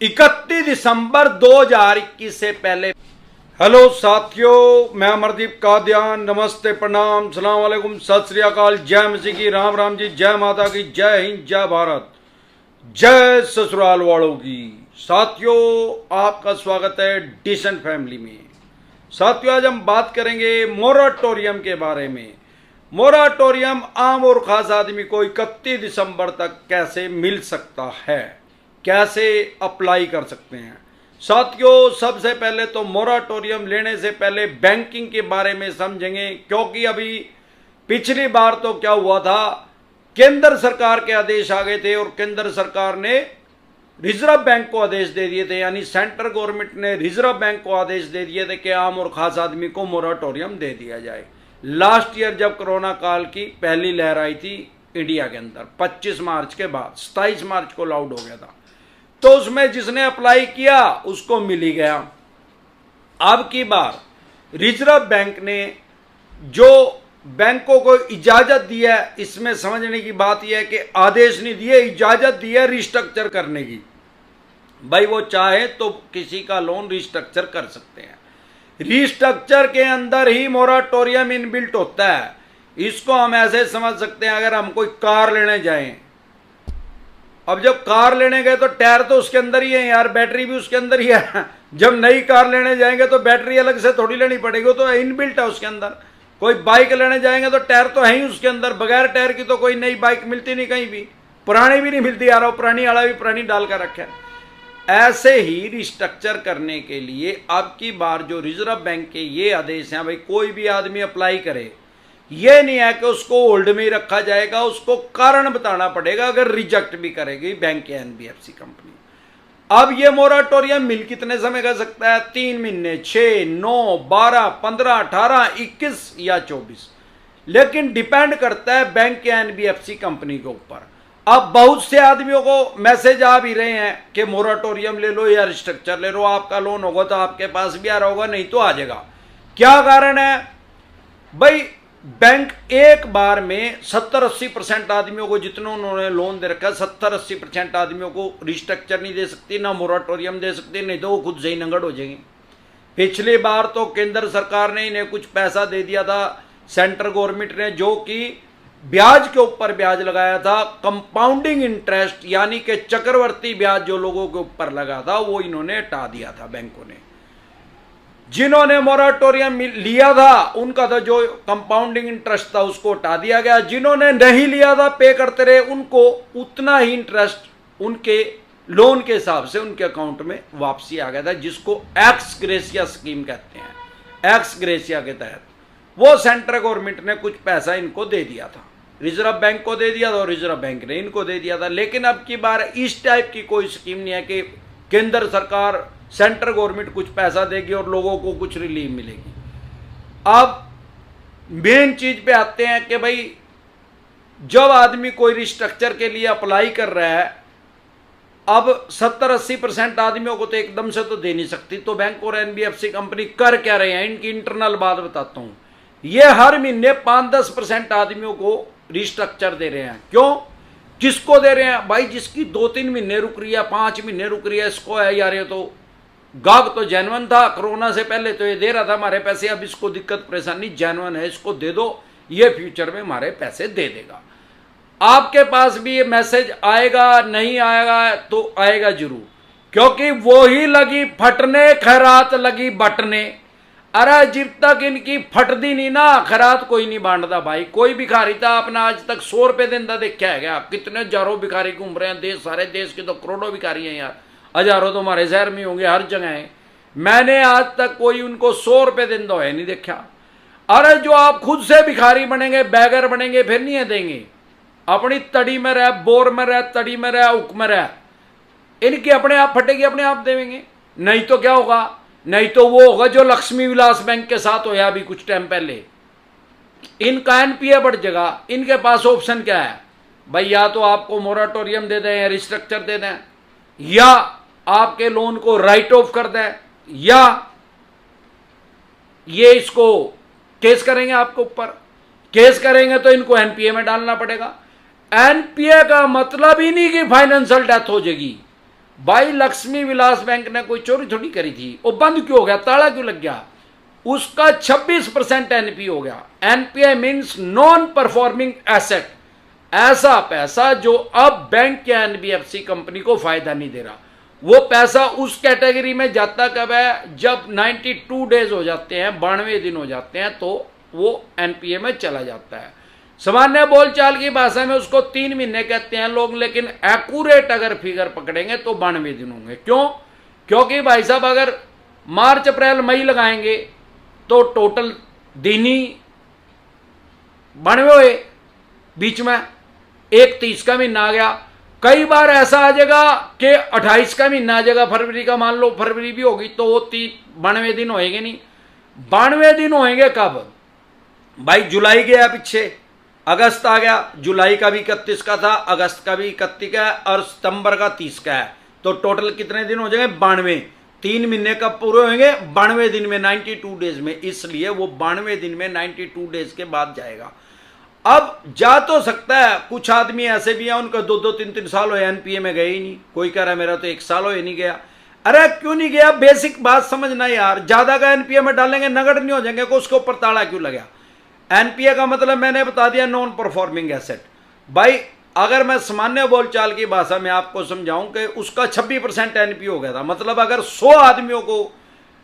31 दिसंबर 2021 से पहले। हेलो साथियों, मैं अमरदीप कादियान। नमस्ते, प्रणाम, सलाम वालेकुम, सत श्री अकाल, जय मसीह की, राम राम जी, जय माता की, जय हिंद, जय भारत, जय ससुराल वालों की। साथियों, आपका स्वागत है डिसेंट फैमिली में। साथियों, आज हम बात करेंगे मोराटोरियम के बारे में। मोराटोरियम आम और खास आदमी को 31 दिसंबर तक कैसे मिल सकता है, कैसे अप्लाई कर सकते हैं। साथियों, सबसे पहले तो मोराटोरियम लेने से पहले बैंकिंग के बारे में समझेंगे, क्योंकि अभी पिछली बार तो क्या हुआ था, केंद्र सरकार के आदेश आ गए थे और केंद्र सरकार ने रिजर्व बैंक को आदेश दे दिए थे, यानी सेंट्रल गवर्नमेंट ने रिजर्व बैंक को आदेश दे दिए थे कि आम और खास आदमी को मोराटोरियम दे दिया जाए। लास्ट ईयर जब कोरोना काल की पहली लहर आई थी इंडिया के अंदर, 25 मार्च के बाद 27 मार्च को लॉकडाउन हो गया था, तो उसमें जिसने अप्लाई किया उसको मिल ही गया। अब की बार रिजर्व बैंक ने जो बैंकों को इजाजत दी है, इसमें समझने की बात यह है कि आदेश नहीं दिए, इजाजत दी है रिस्ट्रक्चर करने की। भाई वो चाहे तो किसी का लोन रिस्ट्रक्चर कर सकते हैं। रिस्ट्रक्चर के अंदर ही मोराटोरियम इनबिल्ट होता है। इसको हम ऐसे समझ सकते हैं, अगर हम कोई कार लेने जाएं, अब जब कार लेने गए तो टायर तो उसके अंदर ही है यार, बैटरी भी उसके अंदर ही है। जब नई कार लेने जाएंगे तो बैटरी अलग से थोड़ी लेनी पड़ेगी, तो इनबिल्ट है उसके अंदर। कोई बाइक लेने जाएंगे तो टायर तो है ही उसके अंदर, बगैर टायर की तो कोई नई बाइक मिलती नहीं कहीं भी, पुरानी भी नहीं मिलती यार, पुरानी वाला भी पुरानी डाल कर रखा है। ऐसे ही रिस्ट्रक्चर करने के लिए अब की बार जो रिजर्व बैंक के ये आदेश हैं, भाई कोई भी आदमी अप्लाई करे, ये नहीं है कि उसको होल्ड में ही रखा जाएगा, उसको कारण बताना पड़ेगा अगर रिजेक्ट भी करेगी बैंक या एनबीएफसी कंपनी। अब ये मोराटोरियम मिल कितने समय का सकता है? 3 महीने, 6, 9, 12, 15, 18, 21 या 24, लेकिन डिपेंड करता है बैंक या एनबीएफसी कंपनी के ऊपर। अब बहुत से आदमियों को मैसेज आ भी रहे हैं कि मोराटोरियम ले लो या रिस्ट्रक्चर ले लो, आपका लोन होगा तो आपके पास भी आ रहा होगा, नहीं तो आ जाएगा। क्या कारण है भाई? बैंक एक बार में 70-80% आदमियों को, जितने उन्होंने लोन दे रखा है, 70-80% आदमियों को रिस्ट्रक्चर नहीं दे सकती, ना मोराटोरियम दे सकती, नहीं तो वो खुद से ही नंगड़ हो जाएंगे। पिछली बार तो केंद्र सरकार ने इन्हें कुछ पैसा दे दिया था, सेंट्रल गवर्नमेंट ने, जो कि ब्याज के ऊपर ब्याज लगाया था, कंपाउंडिंग इंटरेस्ट, यानी कि चक्रवर्ती ब्याज जो लोगों के ऊपर लगा था, वो इन्होंने हटा दिया था बैंकों ने। जिन्होंने मोराटोरियम लिया था उनका तो जो कंपाउंडिंग इंटरेस्ट था उसको हटा दिया गया। जिन्होंने नहीं लिया था, पे करते रहे, उनको उतना ही इंटरेस्ट उनके लोन के हिसाब से उनके अकाउंट में वापसी आ गया था, जिसको एक्स ग्रेसिया स्कीम कहते हैं। एक्स ग्रेसिया के तहत वो सेंट्रल गवर्नमेंट ने कुछ पैसा इनको दे दिया था, रिजर्व बैंक को दे दिया था और रिजर्व बैंक ने इनको दे दिया था। लेकिन अब की बार इस टाइप की कोई स्कीम नहीं है कि केंद्र सरकार, सेंट्रल गवर्नमेंट कुछ पैसा देगी और लोगों को कुछ रिलीफ मिलेगी। अब मेन चीज पे आते हैं कि भाई जब आदमी कोई रिस्ट्रक्चर के लिए अप्लाई कर रहा है, अब 70-80% आदमियों को तो एकदम से तो दे नहीं सकती, तो बैंक और एनबीएफसी कंपनी कर क्या रहे हैं, इनकी इंटरनल बात बताता हूं। ये हर महीने 5-10% आदमियों को रिस्ट्रक्चर दे रहे हैं। क्यों, किसको दे रहे हैं भाई? जिसकी 2-3 महीने रुक रही है, 5 महीने रुक रही है, इसको है यार, ये तो गाहक तो जेन्युइन था, कोरोना से पहले तो ये दे रहा था हमारे पैसे, अब इसको दिक्कत परेशानी, जेन्युइन है, इसको दे दो, ये फ्यूचर में हमारे पैसे दे देगा। आपके पास भी ये मैसेज आएगा, नहीं आएगा तो आएगा जरूर, क्योंकि वो ही लगी फटने, खैरात लगी बटने। अरे जब तक इनकी फटदी नहीं ना, खैरात कोई नहीं बांटता भाई। कोई भिखारी था अपना आज तक 100 रुपए देता देखा है क्या? कितने हजारों भिखारी घूम रहे हैं देश, सारे देश के तो करोड़ों भिखारी हैं यार, हजारों तो हमारे शहर में होंगे, हर जगह है। मैंने आज तक कोई उनको 100 रुपए देता है नहीं देखा। अरे जो आप खुद से भिखारी बनेंगे, बैगर बनेंगे, फिर नहीं है देंगे। अपनी तड़ी में रह, बोर में रह, तड़ी में रह, उक में रह, इनकी अपने आप फटेगी, अपने आप देंगे। नहीं तो क्या होगा? नहीं तो वो होगा जो लक्ष्मी विलास बैंक के साथ होया अभी कुछ टाइम पहले। इनका एनपीए बढ़ जाएगा। इनके पास ऑप्शन क्या है भाई? या तो आपको मोराटोरियम दे दें या रिस्ट्रक्चर दे दें, या आपके लोन को राइट ऑफ कर दें, या ये इसको केस करेंगे आपके ऊपर। केस करेंगे तो इनको एनपीए में डालना पड़ेगा। एनपीए का मतलब ही नहीं कि फाइनेंशियल डेथ हो जाएगी। भाई लक्ष्मी विलास बैंक ने कोई चोरी थोड़ी करी थी, वो बंद क्यों हो गया, ताला क्यों लग गया? उसका 26% एनपीए हो गया। NPA means non performing asset, ऐसा पैसा जो अब बैंक या एनबीएफसी कंपनी को फायदा नहीं दे रहा। वो पैसा उस कैटेगरी में जाता कब है, जब 92 डेज हो जाते हैं, 92 दिन हो जाते हैं, तो वो एनपीए में चला जाता है। सामान्य बोलचाल की भाषा में उसको 3 महीने कहते हैं लोग, लेकिन एक्यूरेट अगर फिगर पकड़ेंगे तो 92 दिन होंगे। क्यों? क्योंकि भाई साहब अगर मार्च अप्रैल मई लगाएंगे तो टोटल दिन ही 92 हुए, बीच में एक 30 का महीना आ गया। कई बार ऐसा आ जाएगा कि 28 का महीना आ जाएगा फरवरी का, मान लो फरवरी भी होगी तो वो 92 दिन होएंगे नहीं। 92 दिन होएंगे कब भाई? जुलाई गया पीछे, अगस्त आ गया, जुलाई का भी 31 का था, अगस्त का भी 31 का है और सितंबर का 30 का है, तो टोटल कितने दिन हो जाएंगे? 92। 3 महीने कब पूरे होंगे? 92 दिन में, 92 डेज में, इसलिए वो 92 दिन में 92 डेज के बाद जाएगा। अब जा तो सकता है, कुछ आदमी ऐसे भी हैं उनका 2-2, 3-3 साल हो एनपीए में गए ही नहीं। कोई कह रहा है मेरा तो 1 साल हो नहीं गया। अरे क्यों नहीं गया? बेसिक बात समझना यार, ज्यादा का एनपीए में डालेंगे नगद नहीं हो जाएंगे, को उसके ऊपर ताला क्यों लगा? एनपीए का मतलब मैंने बता दिया, नॉन परफॉर्मिंग एसेट। भाई अगर मैं सामान्य बोलचाल की भाषा में आपको समझाऊं कि उसका 26% एनपीए हो गया था, मतलब अगर 100 आदमियों को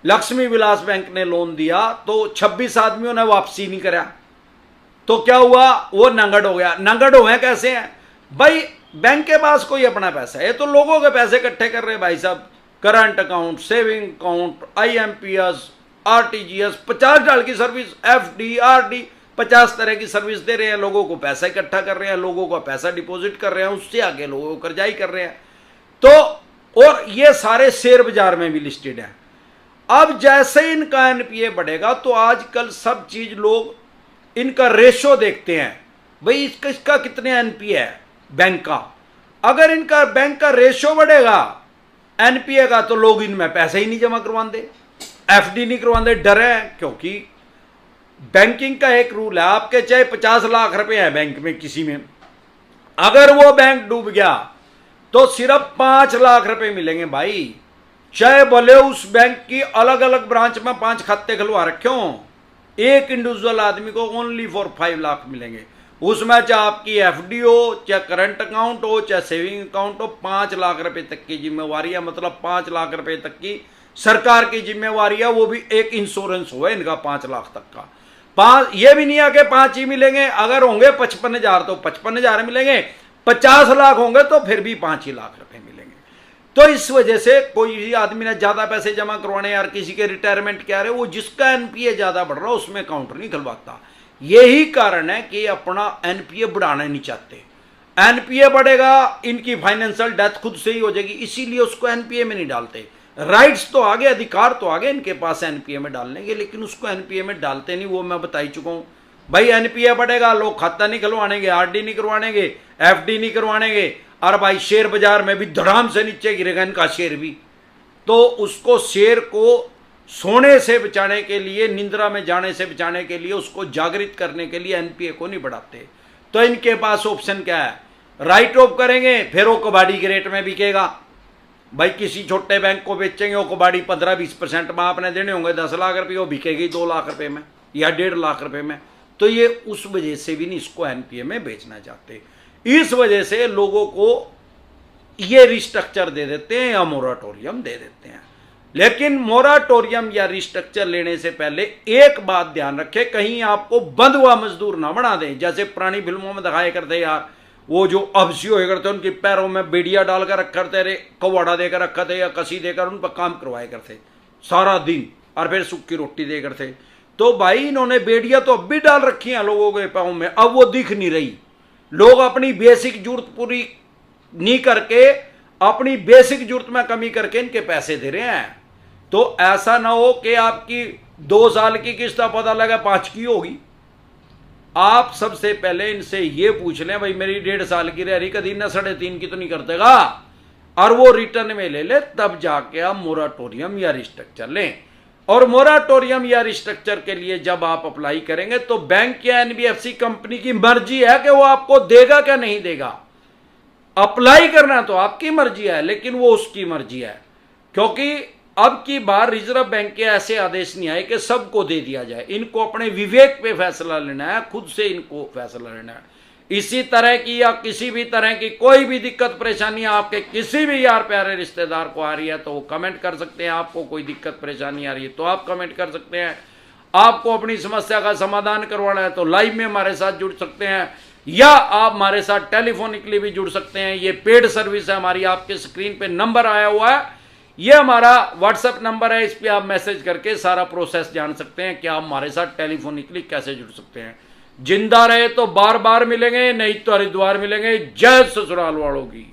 लक्ष्मी विलास बैंक ने लोन दिया तो 26 आदमियों ने वापसी नहीं करा, तो क्या हुआ? वो नंगड़ हो गया। नंगड़ हुए कैसे हैं भाई? बैंक के पास कोई अपना पैसा है, ये तो लोगों के पैसे इकट्ठे कर रहे हैं भाई साहब। Current account, saving account, IMPS, RTGS, 50 डाल की सर्विस, एफडी, आरडी, 50 तरह की सर्विस दे रहे हैं, लोगों को पैसा इकट्ठा कर रहे हैं, लोगों का पैसा डिपॉजिट कर रहे हैं, उससे आगे लोगों को कर्जाई कर रहे हैं। तो और ये सारे शेयर बाजार में भी लिस्टेड है। अब जैसे इनका एनपीए बढ़ेगा तो आजकल सब चीज लोग इनका रेशो देखते हैं, भाई इसका कितने एनपीए है बैंक का। अगर इनका बैंक का रेशो बढ़ेगा एनपीए का तो लोग इनमें पैसे ही नहीं जमा करवाते, एफडी नहीं करवाते, डर है। क्योंकि बैंकिंग का एक रूल है, आपके चाहे 50 लाख रुपए है बैंक में किसी में, अगर वो बैंक डूब गया तो सिर्फ 5 लाख रुपए मिलेंगे भाई, चाहे भले उस बैंक की अलग अलग ब्रांच में 5 खाते खुलवा रखे हो, एक इंडिविजुअल आदमी को ओनली फॉर 5 लाख मिलेंगे। उसमें चाहे आपकी एफडी हो, चाहे करंट अकाउंट हो, चाहे सेविंग अकाउंट हो, 5 लाख रुपए तक की जिम्मेवारी है, मतलब 5 लाख रुपए तक की सरकार की जिम्मेवारी है, वो भी एक इंश्योरेंस हुआ इनका 5 लाख तक का। 5 ये भी नहीं आके 5 ही मिलेंगे, अगर होंगे 55,000 तो 55,000 मिलेंगे, 50 लाख होंगे तो फिर भी 5 ही लाख रुपए मिलेंगे। तो इस वजह से कोई आदमी ने ज्यादा पैसे जमा करवाने, यार किसी के रिटायरमेंट क्या रहे, वो जिसका एनपीए ज्यादा बढ़ रहा है उसमें काउंटर नहीं खुलवाता। यही कारण है कि अपना एनपीए बढ़ाना नहीं चाहते। एनपीए बढ़ेगा, इनकी फाइनेंशियल डेथ खुद से ही हो जाएगी, इसीलिए उसको एनपीए में नहीं डालते। राइट्स तो आगे, अधिकार तो आगे इनके पास एनपीए में डालने के, लेकिन उसको एनपीए में डालते नहीं, वो मैं बता ही चुका हूं। भाई एनपीए बढ़ेगा, लोग खाता नहीं खुलवानेंगे, आरडी नहीं करवानेंगे, एफडी नहीं करवानेंगे, और भाई शेयर बाजार में भी धड़ाम से नीचे गिरेगा इनका शेयर भी। तो उसको शेयर को सोने से बचाने के लिए, निंद्रा में जाने से बचाने के लिए, उसको जागृत करने के लिए एनपीए को नहीं बढ़ाते। तो इनके पास ऑप्शन क्या है? राइट ऑफ करेंगे, फिर वो कबाड़ी के रेट में बिकेगा। भाई किसी छोटे बैंक को बेचेंगे, वो कबाड़ी 15-20% में आपने देने होंगे 10 लाख रुपये, वो बिकेगी 2 लाख रुपए में या 1.5 लाख रुपए में। तो ये उस वजह से भी नहीं इसको एनपीए में बेचना चाहते। इस वजह से लोगों को ये रिस्ट्रक्चर दे देते हैं या मोराटोरियम दे देते हैं। लेकिन मोराटोरियम या रिस्ट्रक्चर लेने से पहले एक बात ध्यान रखें, कहीं आपको बंद हुआ मजदूर ना बना दें। जैसे पुरानी फिल्मों में दिखाया करते यार, वो जो अबसी होए करते उनके पैरों में बेड़िया डालकर रखा करते रे, कवाड़ा देकर रखा थे या कसी देकर उन पर काम करवाए करते सारा दिन, और फिर सूखी रोटी दे करते। तो भाई इन्होंने बेड़िया तो अब भी डाल रखी हैं लोगों के पाँव में, अब वो दिख नहीं रही। लोग अपनी बेसिक जरूरत पूरी नहीं करके, अपनी बेसिक जरूरत में कमी करके इनके पैसे दे रहे हैं। तो ऐसा ना हो कि आपकी 2 साल की किस्त पता लगा 5 की होगी। आप सबसे पहले इनसे ये पूछ लें, भाई मेरी 1.5 साल की रह रही, कभी ना 3.5 की तो नहीं कर देगा, और वो रिटर्न में ले ले, तब जाके आप मोराटोरियम या रिस्ट्रक्चर लें। और मोराटोरियम या रिस्ट्रक्चर के लिए जब आप अप्लाई करेंगे तो बैंक या एनबीएफसी कंपनी की मर्जी है कि वो आपको देगा क्या नहीं देगा। अप्लाई करना तो आपकी मर्जी है, लेकिन वो उसकी मर्जी है, क्योंकि अब की बार रिजर्व बैंक के ऐसे आदेश नहीं आए कि सबको दे दिया जाए। इनको अपने विवेक पे फैसला लेना है, खुद से इनको फैसला लेना है। इसी तरह की या किसी भी तरह की कोई भी दिक्कत परेशानी आपके किसी भी यार प्यारे रिश्तेदार को आ रही है तो वो कमेंट कर सकते हैं। आपको कोई दिक्कत परेशानी आ रही है तो आप कमेंट कर सकते हैं। आपको अपनी समस्या का समाधान करवाना है तो लाइव में हमारे साथ जुड़ सकते हैं, या आप हमारे साथ टेलीफोनिकली भी जुड़ सकते हैं। ये पेड सर्विस है हमारी। आपके स्क्रीन पे नंबर आया हुआ है, ये हमारा व्हाट्सएप नंबर है। इस पे आप मैसेज करके सारा प्रोसेस जान सकते हैं कि आप हमारे साथ टेलीफोनिकली कैसे जुड़ सकते हैं। जिंदा रहे तो बार बार मिलेंगे, नहीं तो हरिद्वार मिलेंगे। जय ससुराल वालों की।